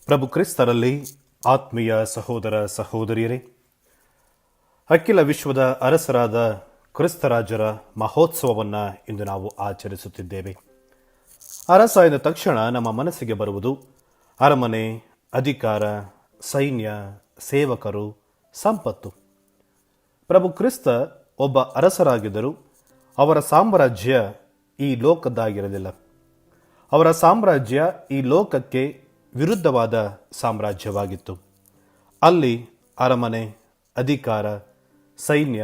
ಪ್ರಭು ಕ್ರಿಸ್ತರಲ್ಲಿ ಆತ್ಮೀಯ ಸಹೋದರ ಸಹೋದರಿಯರೇ, ಅಖಿಲ ವಿಶ್ವದ ಅರಸರಾದ ಕ್ರಿಸ್ತರಾಜರ ಮಹೋತ್ಸವವನ್ನು ಇಂದು ನಾವು ಆಚರಿಸುತ್ತಿದ್ದೇವೆ. ಅರಸ ಎಂದ ತಕ್ಷಣ ನಮ್ಮ ಮನಸ್ಸಿಗೆ ಬರುವುದು ಅರಮನೆ, ಅಧಿಕಾರ, ಸೈನ್ಯ, ಸೇವಕರು, ಸಂಪತ್ತು. ಪ್ರಭು ಕ್ರಿಸ್ತ ಒಬ್ಬ ಅರಸರಾಗಿದ್ದರು. ಅವರ ಸಾಮ್ರಾಜ್ಯ ಈ ಲೋಕದ್ದಾಗಿರಲಿಲ್ಲ. ಅವರ ಸಾಮ್ರಾಜ್ಯ ಈ ಲೋಕಕ್ಕೆ ವಿರುದ್ಧವಾದ ಸಾಮ್ರಾಜ್ಯವಾಗಿತ್ತು. ಅಲ್ಲಿ ಅರಮನೆ, ಅಧಿಕಾರ, ಸೈನ್ಯ,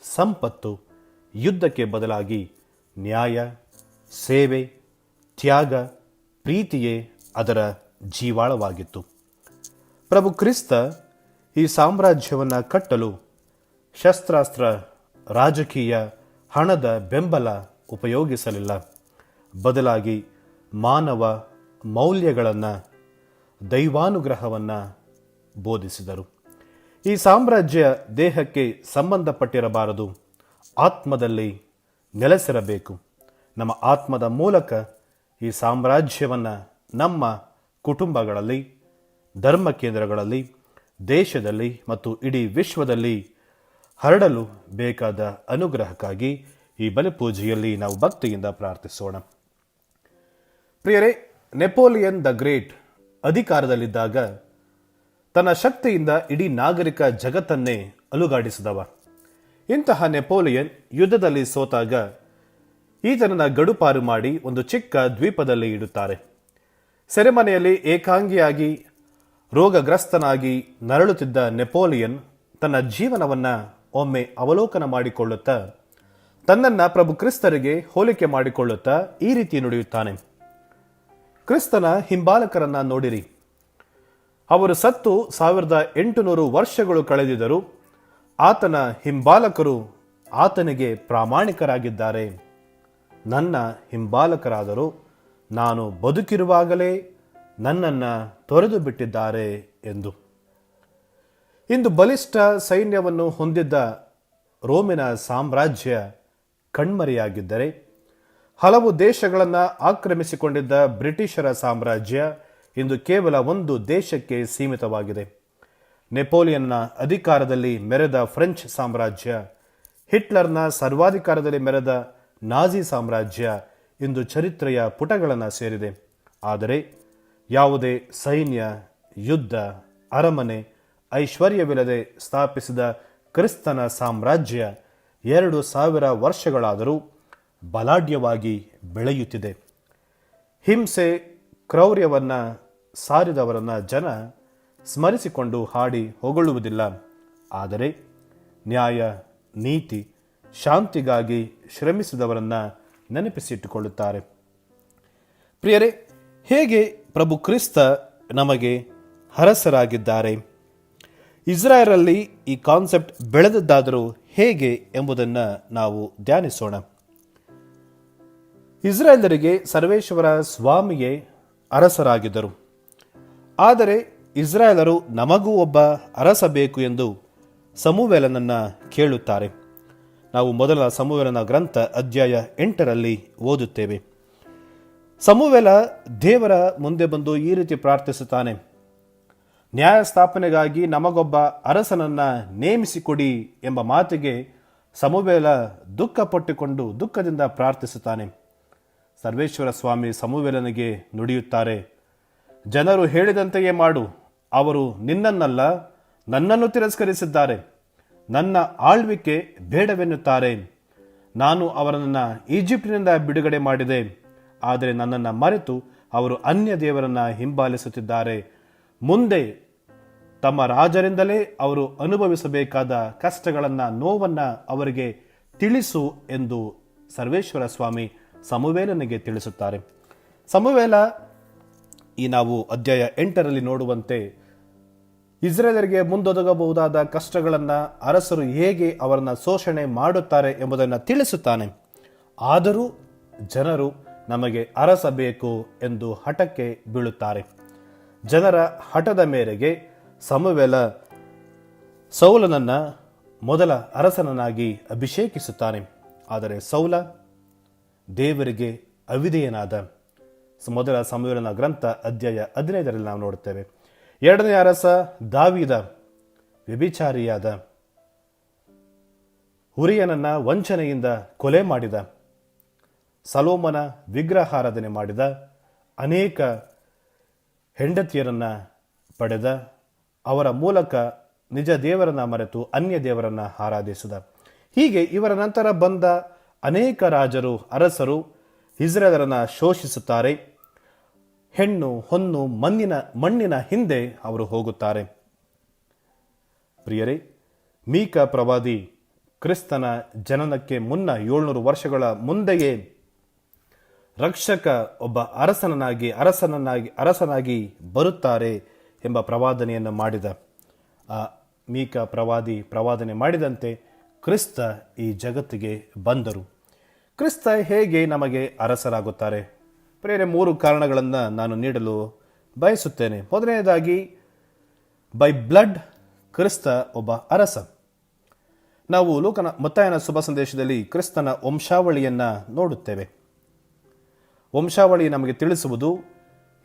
ಸಂಪತ್ತು, ಯುದ್ಧಕ್ಕೆ ಬದಲಾಗಿ ನ್ಯಾಯ, ಸೇವೆ, ತ್ಯಾಗ, ಪ್ರೀತಿಯೇ ಅದರ ಜೀವಾಳವಾಗಿತ್ತು. ಪ್ರಭು ಕ್ರಿಸ್ತ ಈ ಸಾಮ್ರಾಜ್ಯವನ್ನು ಕಟ್ಟಲು ಶಸ್ತ್ರಾಸ್ತ್ರ, ರಾಜಕೀಯ, ಹಣದ ಬೆಂಬಲ ಉಪಯೋಗಿಸಲಿಲ್ಲ. ಬದಲಾಗಿ ಮಾನವ ಮೌಲ್ಯಗಳನ್ನು, ದೈವಾನುಗ್ರಹವನ್ನು ಬೋಧಿಸಿದರು. ಈ ಸಾಮ್ರಾಜ್ಯ ದೇಹಕ್ಕೆ ಸಂಬಂಧಪಟ್ಟಿರಬಾರದು, ಆತ್ಮದಲ್ಲಿ ನೆಲೆಸಿರಬೇಕು. ನಮ್ಮ ಆತ್ಮದ ಮೂಲಕ ಈ ಸಾಮ್ರಾಜ್ಯವನ್ನು ನಮ್ಮ ಕುಟುಂಬಗಳಲ್ಲಿ, ಧರ್ಮ ಕೇಂದ್ರಗಳಲ್ಲಿ, ದೇಶದಲ್ಲಿ ಮತ್ತು ಇಡೀ ವಿಶ್ವದಲ್ಲಿ ಹರಡಲು ಬೇಕಾದ ಅನುಗ್ರಹಕ್ಕಾಗಿ ಈ ಬಲಿಪೂಜೆಯಲ್ಲಿ ನಾವು ಭಕ್ತಿಯಿಂದ ಪ್ರಾರ್ಥಿಸೋಣ. ಪ್ರಿಯರೇ, ನೆಪೋಲಿಯನ್ ದ ಗ್ರೇಟ್ ಅಧಿಕಾರದಲ್ಲಿದ್ದಾಗ ತನ್ನ ಶಕ್ತಿಯಿಂದ ಇಡೀ ನಾಗರಿಕ ಜಗತ್ತನ್ನೇ ಅಲುಗಾಡಿಸಿದವ. ಇಂತಹ ನೆಪೋಲಿಯನ್ ಯುದ್ಧದಲ್ಲಿ ಸೋತಾಗ ಈತನನ್ನ ಗಡುಪಾರು ಮಾಡಿ ಒಂದು ಚಿಕ್ಕ ದ್ವೀಪದಲ್ಲಿ ಇಡುತ್ತಾರೆ. ಸೆರೆಮನೆಯಲ್ಲಿ ಏಕಾಂಗಿಯಾಗಿ ರೋಗಗ್ರಸ್ತನಾಗಿ ನರಳುತ್ತಿದ್ದ ನೆಪೋಲಿಯನ್ ತನ್ನ ಜೀವನವನ್ನು ಒಮ್ಮೆ ಅವಲೋಕನ ಮಾಡಿಕೊಳ್ಳುತ್ತಾ ತನ್ನನ್ನು ಪ್ರಭು ಕ್ರಿಸ್ತರಿಗೆ ಹೋಲಿಕೆ ಮಾಡಿಕೊಳ್ಳುತ್ತಾ ಈ ರೀತಿ ನುಡಿಯುತ್ತಾನೆ: ಕ್ರಿಸ್ತನ ಹಿಂಬಾಲಕರನ್ನ ನೋಡಿರಿ. ಅವರು ಸತ್ತು 1800 ವರ್ಷಗಳು ಕಳೆದಿದ್ದರು. ಆತನ ಹಿಂಬಾಲಕರು ಆತನಿಗೆ ಪ್ರಾಮಾಣಿಕರಾಗಿದ್ದಾರೆ. ನನ್ನ ಹಿಂಬಾಲಕರಾದರೂ ನಾನು ಬದುಕಿರುವಾಗಲೇ ನನ್ನನ್ನು ತೊರೆದು ಬಿಟ್ಟಿದ್ದಾರೆ ಎಂದು. ಇಂದು ಬಲಿಷ್ಠ ಸೈನ್ಯವನ್ನು ಹೊಂದಿದ್ದ ರೋಮಿನ ಸಾಮ್ರಾಜ್ಯ ಕಣ್ಮರೆಯಾಗಿದ್ದರೆ, ಹಲವು ದೇಶಗಳನ್ನು ಆಕ್ರಮಿಸಿಕೊಂಡಿದ್ದ ಬ್ರಿಟಿಷರ ಸಾಮ್ರಾಜ್ಯ ಇಂದು ಕೇವಲ ಒಂದು ದೇಶಕ್ಕೆ ಸೀಮಿತವಾಗಿದೆ. ನೆಪೋಲಿಯನ್ನ ಅಧಿಕಾರದಲ್ಲಿ ಮೆರೆದ ಫ್ರೆಂಚ್ ಸಾಮ್ರಾಜ್ಯ, ಹಿಟ್ಲರ್ನ ಸರ್ವಾಧಿಕಾರದಲ್ಲಿ ಮೆರೆದ ನಾಜಿ ಸಾಮ್ರಾಜ್ಯ ಇಂದು ಚರಿತ್ರೆಯ ಪುಟಗಳನ್ನು ಸೇರಿದೆ. ಆದರೆ ಯಾವುದೇ ಸೈನ್ಯ, ಯುದ್ಧ, ಅರಮನೆ, ಐಶ್ವರ್ಯವಿಲ್ಲದೆ ಸ್ಥಾಪಿಸಿದ ಕ್ರಿಸ್ತನ ಸಾಮ್ರಾಜ್ಯ 2000 ವರ್ಷಗಳಾದರೂ ಬಲಾಢ್ಯವಾಗಿ ಬೆಳೆಯುತ್ತಿದೆ. ಹಿಂಸೆ, ಕ್ರೌರ್ಯವನ್ನು ಸಾರಿದವರನ್ನ ಜನ ಸ್ಮರಿಸಿಕೊಂಡು ಹಾಡಿ ಹೊಗಳುವುದಿಲ್ಲ. ಆದರೆ ನ್ಯಾಯ, ನೀತಿ, ಶಾಂತಿಗಾಗಿ ಶ್ರಮಿಸಿದವರನ್ನ ನೆನಪಿಸಿಟ್ಟುಕೊಳ್ಳುತ್ತಾರೆ. ಪ್ರಿಯರೇ, ಹೇಗೆ ಪ್ರಭು ಕ್ರಿಸ್ತ ನಮಗೆ ಅರಸರಾಗಿದ್ದಾರೆ? ಇಸ್ರಾಯೇಲಲ್ಲಿ ಈ ಕಾನ್ಸೆಪ್ಟ್ ಬೆಳೆದದ್ದಾದರೂ ಹೇಗೆ ಎಂಬುದನ್ನು ನಾವು ಧ್ಯಾನಿಸೋಣ. ಇಸ್ರಾಯೇಲರಿಗೆ ಸರ್ವೇಶ್ವರ ಸ್ವಾಮಿಯೇ ಅರಸರಾಗಿದ್ದರು. ಆದರೆ ಇಸ್ರಾಯೇಲರು ನಮಗೂ ಒಬ್ಬ ಅರಸ ಬೇಕು ಎಂದು ಸಮುವೇಲನನ್ನು ಕೇಳುತ್ತಾರೆ. ನಾವು ಮೊದಲ ಸಮುವೇಲನ ಗ್ರಂಥ ಅಧ್ಯಾಯ 8ರಲ್ಲಿ ಓದುತ್ತೇವೆ. ಸಮುವೇಲ ದೇವರ ಮುಂದೆ ಬಂದು ಈ ರೀತಿ ಪ್ರಾರ್ಥಿಸುತ್ತಾನೆ: ನ್ಯಾಯ ಸ್ಥಾಪನೆಗಾಗಿ ನಮಗೊಬ್ಬ ಅರಸನನ್ನ ನೇಮಿಸಿಕೊಡಿ ಎಂಬ ಮಾತಿಗೆ ಸಮುವೇಲ ದುಃಖಪಟ್ಟುಕೊಂಡು ದುಃಖದಿಂದ ಪ್ರಾರ್ಥಿಸುತ್ತಾನೆ. ಸರ್ವೇಶ್ವರ ಸ್ವಾಮಿ ಸಮುವೇಲನಿಗೆ ನುಡಿಯುತ್ತಾರೆ: ಜನರು ಹೇಳಿದಂತೆಯೇ ಮಾಡು. ಅವರು ನಿನ್ನನ್ನಲ್ಲ, ನನ್ನನ್ನು ತಿರಸ್ಕರಿಸಿದ್ದಾರೆ. ನನ್ನ ಆಳ್ವಿಕೆ ಬೇಡವೆನ್ನುತ್ತಾರೆ. ನಾನು ಅವರನ್ನು ಈಜಿಪ್ಟಿನಿಂದ ಬಿಡುಗಡೆ ಮಾಡಿದೆ. ಆದರೆ ನನ್ನನ್ನು ಮರೆತು ಅವರು ಅನ್ಯ ದೇವರನ್ನು ಹಿಂಬಾಲಿಸುತ್ತಿದ್ದಾರೆ. ಮುಂದೆ ತಮ್ಮ ರಾಜರಿಂದಲೇ ಅವರು ಅನುಭವಿಸಬೇಕಾದ ಕಷ್ಟಗಳನ್ನು, ನೋವನ್ನು ಅವರಿಗೆ ತಿಳಿಸು ಎಂದು ಸರ್ವೇಶ್ವರ ಸ್ವಾಮಿ ಸಮುವೇಲನಿಗೆ ತಿಳಿಸುತ್ತಾರೆ. ಸಮುವೇಲ ನಾವು ಅಧ್ಯಾಯ 8ರಲ್ಲಿ ನೋಡುವಂತೆ ಇಸ್ರೇಲರಿಗೆ ಮುಂದೊದಗಬಹುದಾದ ಕಷ್ಟಗಳನ್ನು, ಅರಸರು ಹೇಗೆ ಅವರನ್ನು ಶೋಷಣೆ ಮಾಡುತ್ತಾರೆ ಎಂಬುದನ್ನು ತಿಳಿಸುತ್ತಾನೆ. ಆದರೂ ಜನರು ನಮಗೆ ಅರಸ ಬೇಕು ಎಂದು ಹಠಕ್ಕೆ ಬೀಳುತ್ತಾರೆ. ಜನರ ಹಠದ ಮೇರೆಗೆ ಸಮುವೇಲ ಸೌಲನನ್ನ ಮೊದಲ ಅರಸನನ್ನಾಗಿ ಅಭಿಷೇಕಿಸುತ್ತಾನೆ. ಆದರೆ ಸೌಲ ದೇವರಿಗೆ ಅವಿಧೇಯನಾದ. ಮೊದಲ ಸಮುವೇಲನ ಗ್ರಂಥ ಅಧ್ಯಾಯ 15ರಲ್ಲಿ ನಾವು ನೋಡುತ್ತೇವೆ. ಎರಡನೇ ಅರಸ ದಾವೀದ ವ್ಯಭಿಚಾರಿಯಾದ, ಹುರಿಯನನ್ನ ವಂಚನೆಯಿಂದ ಕೊಲೆ ಮಾಡಿದ, ಸಲೋಮನ ವಿಗ್ರಹಾರಾಧನೆ ಮಾಡಿದ, ಅನೇಕ ಹೆಂಡತಿಯರನ್ನ ಪಡೆದ, ಅವರ ಮೂಲಕ ನಿಜ ದೇವರನ್ನ ಮರೆತು ಅನ್ಯ ದೇವರನ್ನ ಆರಾಧಿಸಿದ. ಹೀಗೆ ಇವರ ನಂತರ ಬಂದ ಅನೇಕ ರಾಜರು, ಅರಸರು ಇಸ್ರಾಯೇಲರನ್ನ ಶೋಷಿಸುತ್ತಾರೆ. ಹೆಣ್ಣು ಹೊನ್ನು ಮಣ್ಣಿನ ಹಿಂದೆ ಅವರು ಹೋಗುತ್ತಾರೆ. ಪ್ರಿಯರೇ, ಮೀಕ ಪ್ರವಾದಿ ಕ್ರಿಸ್ತನ ಜನನಕ್ಕೆ ಮುನ್ನ 700 ವರ್ಷಗಳ ಮುಂದೆಯೇ ರಕ್ಷಕ ಒಬ್ಬ ಅರಸನಾಗಿ ಬರುತ್ತಾರೆ ಎಂಬ ಪ್ರವಾದನೆಯನ್ನು ಮಾಡಿದ. ಆ ಮೀಕ ಪ್ರವಾದನೆ ಮಾಡಿದಂತೆ ಕ್ರಿಸ್ತ ಈ ಜಗತ್ತಿಗೆ ಬಂದರು. ಕ್ರಿಸ್ತ ಹೇಗೆ ನಮಗೆ ಅರಸರಾಗುತ್ತಾರೆ? ಪ್ರಿಯರೇ, 3 ಕಾರಣಗಳನ್ನು ನಾನು ನೀಡಲು ಬಯಸುತ್ತೇನೆ. ಮೊದಲನೇದಾಗಿ, ಬೈ ಬ್ಲಡ್ ಕ್ರಿಸ್ತ ಒಬ್ಬ ಅರಸ. ನಾವು ಮತ್ತಾಯನ ಶುಭ ಸಂದೇಶದಲ್ಲಿ ಕ್ರಿಸ್ತನ ವಂಶಾವಳಿಯನ್ನ ನೋಡುತ್ತೇವೆ. ವಂಶಾವಳಿ ನಮಗೆ ತಿಳಿಸುವುದು,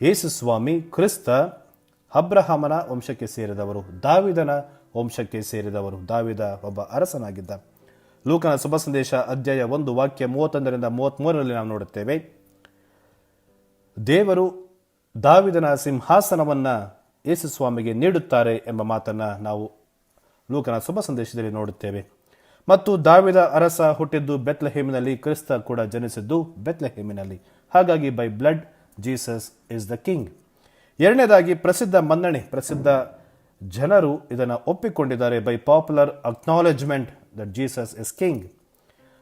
ಯೇಸು ಸ್ವಾಮಿ ಕ್ರಿಸ್ತ ಅಬ್ರಹಾಮನ ವಂಶಕ್ಕೆ ಸೇರಿದವರು, ದಾವಿದನ ವಂಶಕ್ಕೆ ಸೇರಿದವರು. ದಾವಿದ ಒಬ್ಬ ಅರಸನಾಗಿದ್ದ. ಲೂಕನ ಶುಭ ಸಂದೇಶ ಅಧ್ಯಾಯ 1 ವಾಕ್ಯ 31ರಿಂದ 33ರಲ್ಲಿ ನಾವು ನೋಡುತ್ತೇವೆ, ದೇವರು ದಾವಿದನ ಸಿಂಹಾಸನವನ್ನ ಯೇಸು ಸ್ವಾಮಿಗೆ ನೀಡುತ್ತಾರೆ ಎಂಬ ಮಾತನ್ನ ನಾವು ಲೂಕನ ಶುಭ ಸಂದೇಶದಲ್ಲಿ ನೋಡುತ್ತೇವೆ. ಮತ್ತು ದಾವಿದ ಅರಸ ಹುಟ್ಟಿದ್ದು ಬೆತ್ಲೆಹೇಮಿನಲ್ಲಿ, ಕ್ರಿಸ್ತ ಕೂಡ ಜನಿಸಿದ್ದು ಬೆತ್ಲೆಹೇಮಿನಲ್ಲಿ. ಹಾಗಾಗಿ by blood Jesus is the king. ಎರಡನೇದಾಗಿ, ಪ್ರಸಿದ್ಧ ಮನ್ನಣೆ, ಪ್ರಸಿದ್ಧ ಜನರು ಇದನ್ನು ಒಪ್ಪಿಕೊಂಡಿದ್ದಾರೆ. By popular acknowledgement that Jesus is king.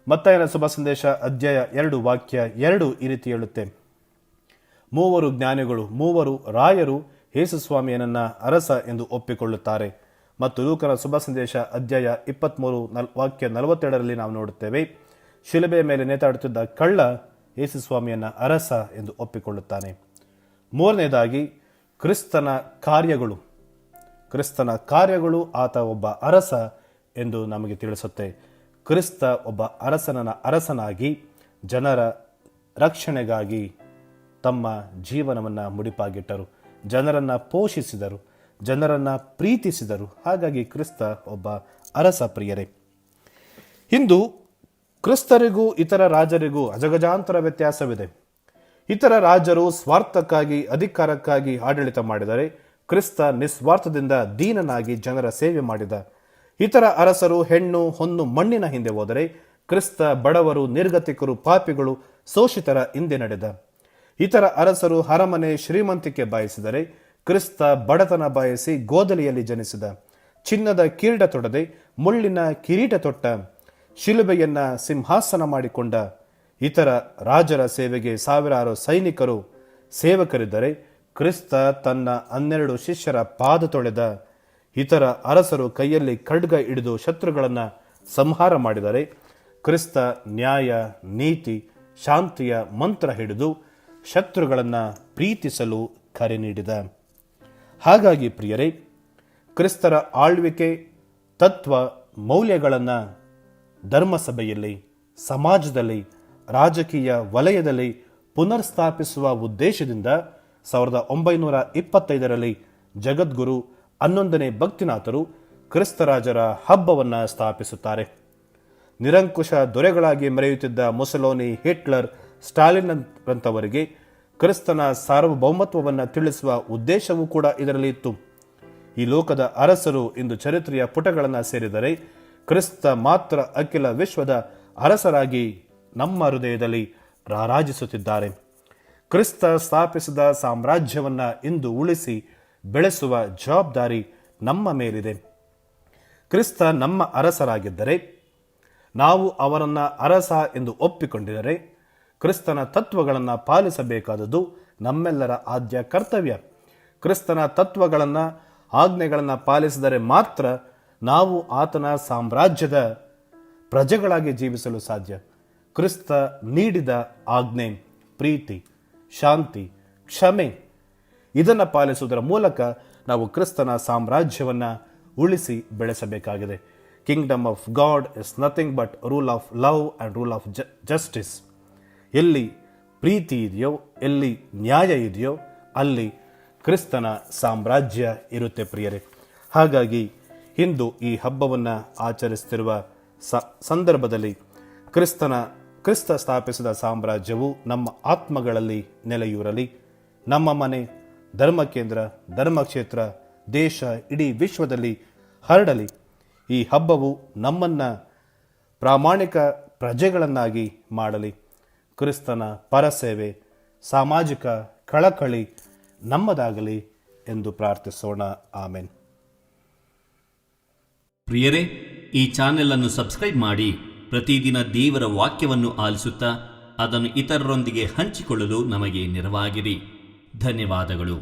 ಮತ್ತಾಯನ ಶುಭ ಸಂದೇಶ ಅಧ್ಯಾಯ 2 ವಾಕ್ಯ 2 ಈ ರೀತಿ ಹೇಳುತ್ತೆ, 3 ಜ್ಞಾನಿಗಳು 3 ರಾಯರು ಯೇಸು ಸ್ವಾಮಿಯನ್ನ ಅರಸ ಎಂದು ಒಪ್ಪಿಕೊಳ್ಳುತ್ತಾರೆ. ಮತ್ತು ಲೂಕನ ಶುಭ ಸಂದೇಶ ಅಧ್ಯಾಯ 23 ವಾಕ್ಯ 42ರಲ್ಲಿ ನಾವು ನೋಡುತ್ತೇವೆ, ಶಿಲುಬೆಯ ಮೇಲೆ ನೇತಾಡುತ್ತಿದ್ದ ಕಳ್ಳ ಯೇಸು ಸ್ವಾಮಿಯನ್ನ ಅರಸ ಎಂದು ಒಪ್ಪಿಕೊಳ್ಳುತ್ತಾನೆ. ಮೂರನೇದಾಗಿ, ಕ್ರಿಸ್ತನ ಕಾರ್ಯಗಳು ಆತ ಒಬ್ಬ ಅರಸ ಎಂದು ನಮಗೆ ತಿಳಿಸುತ್ತೆ. ಕ್ರಿಸ್ತ ಒಬ್ಬ ಅರಸನಾಗಿ ಜನರ ರಕ್ಷಣೆಗಾಗಿ ತಮ್ಮ ಜೀವನವನ್ನು ಮುಡಿಪಾಗಿಟ್ಟರು, ಜನರನ್ನ ಪೋಷಿಸಿದರು, ಜನರನ್ನ ಪ್ರೀತಿಸಿದರು. ಹಾಗಾಗಿ ಕ್ರಿಸ್ತ ಒಬ್ಬ ಅರಸ. ಪ್ರಿಯರೇ, ಇಂದು ಕ್ರಿಸ್ತರಿಗೂ ಇತರ ರಾಜರಿಗೂ ಅಜಗಜಾಂತರ ವ್ಯತ್ಯಾಸವಿದೆ. ಇತರ ರಾಜರು ಸ್ವಾರ್ಥಕ್ಕಾಗಿ, ಅಧಿಕಾರಕ್ಕಾಗಿ ಆಡಳಿತ ಮಾಡಿದರೆ, ಕ್ರಿಸ್ತ ನಿಸ್ವಾರ್ಥದಿಂದ ದೀನನಾಗಿ ಜನರ ಸೇವೆ ಮಾಡಿದ. ಇತರ ಅರಸರು ಹೆಣ್ಣು ಹೊನ್ನು ಮಣ್ಣಿನ ಹಿಂದೆ ಹೋದರೆ, ಕ್ರಿಸ್ತ ಬಡವರು, ನಿರ್ಗತಿಕರು, ಪಾಪಿಗಳು, ಶೋಷಿತರ ಹಿಂದೆ ನಡೆದ. ಇತರ ಅರಸರು ಅರಮನೆ ಶ್ರೀಮಂತಿಕೆ ಬಯಸಿದರೆ, ಕ್ರಿಸ್ತ ಬಡತನ ಬಯಸಿ ಗೋದಲಿಯಲ್ಲಿ ಜನಿಸಿದ. ಚಿನ್ನದ ಕಿರೀಟ ತೊಡದೆ ಮುಳ್ಳಿನ ಕಿರೀಟ ತೊಟ್ಟ, ಶಿಲುಬೆಯನ್ನ ಸಿಂಹಾಸನ ಮಾಡಿಕೊಂಡ. ಇತರ ರಾಜರ ಸೇವೆಗೆ ಸಾವಿರಾರು ಸೈನಿಕರು ಸೇವಕರಿದ್ದರೆ, ಕ್ರಿಸ್ತ ತನ್ನ 12 ಶಿಷ್ಯರ ಪಾದ ತೊಳೆದ. ಇತರ ಅರಸರು ಕೈಯಲ್ಲಿ ಖಡ್ಗ ಹಿಡಿದು ಶತ್ರುಗಳನ್ನು ಸಂಹಾರ ಮಾಡಿದರೆ, ಕ್ರಿಸ್ತ ನ್ಯಾಯ, ನೀತಿ, ಶಾಂತಿಯ ಮಂತ್ರ ಹಿಡಿದು ಶತ್ರುಗಳನ್ನು ಪ್ರೀತಿಸಲು ಕರೆ ನೀಡಿದ. ಹಾಗಾಗಿ ಪ್ರಿಯರೇ, ಕ್ರಿಸ್ತರ ಆಳ್ವಿಕೆ, ತತ್ವ, ಮೌಲ್ಯಗಳನ್ನು ಧರ್ಮಸಭೆಯಲ್ಲಿ, ಸಮಾಜದಲ್ಲಿ, ರಾಜಕೀಯ ವಲಯದಲ್ಲಿ ಪುನರ್ಸ್ಥಾಪಿಸುವ ಉದ್ದೇಶದಿಂದ 1925ರಲ್ಲಿ ಜಗದ್ಗುರು 11ನೇ ಭಕ್ತಿನಾಥರು ಕ್ರಿಸ್ತರಾಜರ ಹಬ್ಬವನ್ನು ಸ್ಥಾಪಿಸುತ್ತಾರೆ. ನಿರಂಕುಶ ದೊರೆಗಳಾಗಿ ಮೆರೆಯುತ್ತಿದ್ದ ಮುಸಲೋನಿ, ಹಿಟ್ಲರ್, ಸ್ಟಾಲಿನ್ರಂಥವರಿಗೆ ಕ್ರಿಸ್ತನ ಸಾರ್ವಭೌಮತ್ವವನ್ನು ತಿಳಿಸುವ ಉದ್ದೇಶವೂ ಕೂಡ ಇದರಲ್ಲಿ ಇತ್ತು. ಈ ಲೋಕದ ಅರಸರು ಇಂದು ಚರಿತ್ರೆಯ ಪುಟಗಳನ್ನು ಸೇರಿದರೆ, ಕ್ರಿಸ್ತ ಮಾತ್ರ ಅಖಿಲ ವಿಶ್ವದ ಅರಸರಾಗಿ ನಮ್ಮ ಹೃದಯದಲ್ಲಿ ರಾರಾಜಿಸುತ್ತಿದ್ದಾರೆ. ಕ್ರಿಸ್ತ ಸ್ಥಾಪಿಸಿದ ಸಾಮ್ರಾಜ್ಯವನ್ನ ಇಂದು ಉಳಿಸಿ ಬೆಳೆಸುವ ಜವಾಬ್ದಾರಿ ನಮ್ಮ ಮೇಲಿದೆ. ಕ್ರಿಸ್ತ ನಮ್ಮ ಅರಸರಾಗಿದ್ದರೆ, ನಾವು ಅವರನ್ನ ಅರಸ ಎಂದು ಒಪ್ಪಿಕೊಂಡಿದ್ದರೆ, ಕ್ರಿಸ್ತನ ತತ್ವಗಳನ್ನು ಪಾಲಿಸಬೇಕಾದದ್ದು ನಮ್ಮೆಲ್ಲರ ಆದ್ಯ ಕರ್ತವ್ಯ. ಕ್ರಿಸ್ತನ ತತ್ವಗಳನ್ನು, ಆಜ್ಞೆಗಳನ್ನು ಪಾಲಿಸಿದರೆ ಮಾತ್ರ ನಾವು ಆತನ ಸಾಮ್ರಾಜ್ಯದ ಪ್ರಜೆಗಳಾಗಿ ಜೀವಿಸಲು ಸಾಧ್ಯ. ಕ್ರಿಸ್ತ ನೀಡಿದ ಆಜ್ಞೆ, ಪ್ರೀತಿ, ಶಾಂತಿ, ಕ್ಷಮೆ, ಇದನ್ನು ಪಾಲಿಸುವುದರ ಮೂಲಕ ನಾವು ಕ್ರಿಸ್ತನ ಸಾಮ್ರಾಜ್ಯವನ್ನು ಉಳಿಸಿ ಬೆಳೆಸಬೇಕಾಗಿದೆ. Kingdom of God is nothing but rule of love and rule of justice. ಎಲ್ಲಿ ಪ್ರೀತಿ ಇದೆಯೋ, ಎಲ್ಲಿ ನ್ಯಾಯ ಇದೆಯೋ, ಅಲ್ಲಿ ಕ್ರಿಸ್ತನ ಸಾಮ್ರಾಜ್ಯ ಇರುತ್ತೆ ಪ್ರಿಯರೇ. ಹಾಗಾಗಿ ಇಂದು ಈ ಹಬ್ಬವನ್ನು ಆಚರಿಸುತ್ತಿರುವ ಸಂದರ್ಭದಲ್ಲಿ ಕ್ರಿಸ್ತ ಸ್ಥಾಪಿಸಿದ ಸಾಮ್ರಾಜ್ಯವು ನಮ್ಮ ಆತ್ಮಗಳಲ್ಲಿ ನೆಲೆಯೂರಲಿ. ನಮ್ಮ ಮನೆ, ಧರ್ಮಕೇಂದ್ರ, ಧರ್ಮಕ್ಷೇತ್ರ, ದೇಶ, ಇಡೀ ವಿಶ್ವದಲ್ಲಿ ಹರಡಲಿ. ಈ ಹಬ್ಬವು ನಮ್ಮನ್ನು ಪ್ರಾಮಾಣಿಕ ಪ್ರಜೆಗಳನ್ನಾಗಿ ಮಾಡಲಿ. ಕ್ರಿಸ್ತನ ಪರಸೇವೆ, ಸಾಮಾಜಿಕ ಕಳಕಳಿ ನಮ್ಮದಾಗಲಿ ಎಂದು ಪ್ರಾರ್ಥಿಸೋಣ. ಆಮೆನ್. ಪ್ರಿಯರೇ, ಈ ಚಾನೆಲ್ ಅನ್ನು ಸಬ್ಸ್ಕ್ರೈಬ್ ಮಾಡಿ ಪ್ರತಿದಿನ ದೇವರ ವಾಕ್ಯವನ್ನು ಆಲಿಸುತ್ತಾ ಅದನ್ನು ಇತರರೊಂದಿಗೆ ಹಂಚಿಕೊಳ್ಳಲು ನಮಗೆ ನೆರವಾಗಿರಿ. ಧನ್ಯವಾದಗಳು.